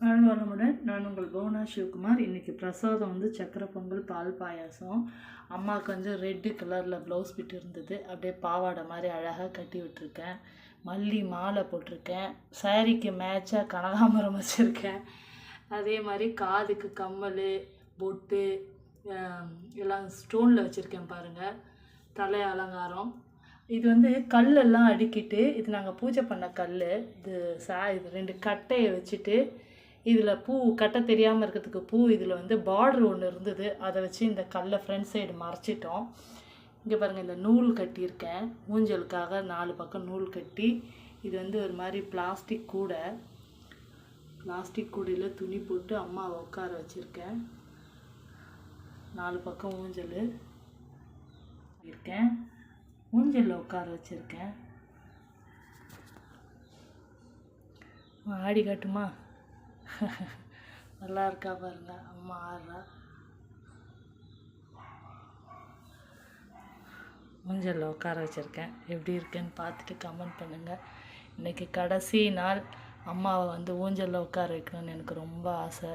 வாழ்க வளமுடன். நான் உங்கள் புவனா சிவகுமார். இன்றைக்கி பிரசாதம் வந்து சக்கரை பொங்கல், பால் பாயாசம். அம்மாவுக்கு வந்து ரெட்டு கலரில் ப்ளவுஸ் பிட் இருந்தது, அப்படியே பாவாடை மாதிரி அழகாக கட்டி விட்டுருக்கேன். மல்லி மாலை போட்டிருக்கேன். சாரீக்கு மேட்சாக கனகாம்பரம் வச்சுருக்கேன். அதே மாதிரி காதுக்கு கம்மல், பொட்டு எல்லாம் ஸ்டோனில் வச்சுருக்கேன் பாருங்கள். தலை அலங்காரம். இது வந்து கல்லெல்லாம் அடுக்கிட்டு, இது நாங்கள் பூஜை பண்ண கல். இது 2 கட்டையை வச்சுட்டு, இதில் பூ கட்டை தெரியாமல் இருக்கிறதுக்கு பூ இதில் வந்து பார்டர் ஒன்று இருந்தது, அதை வச்சு இந்த கல்லை ஃப்ரண்ட் சைடு மறைச்சிட்டோம். இங்கே பாருங்கள், இந்த நூல் கட்டியிருக்கேன் ஊஞ்சலுக்காக. 4 பக்கம் நூல் கட்டி, இது வந்து ஒரு மாதிரி பிளாஸ்டிக் கூடையில் துணி போட்டு அம்மாவை உட்கார வச்சுருக்கேன். 4 பக்கம் ஊஞ்சல் இருக்கேன், ஊஞ்சலில் உட்கார வச்சுருக்கேன். ஆடி காட்டுமா? நல்லா இருக்கா பாருங்க, அம்மா ஆடுறா. ஊஞ்சலில் உட்கார வச்சுருக்கேன். எப்படி இருக்குன்னு பார்த்துட்டு கமெண்ட் பண்ணுங்கள். இன்றைக்கி கடைசி நாள். அம்மாவை வந்து ஊஞ்சலில் உட்கார வைக்கணும்னு எனக்கு ரொம்ப ஆசை.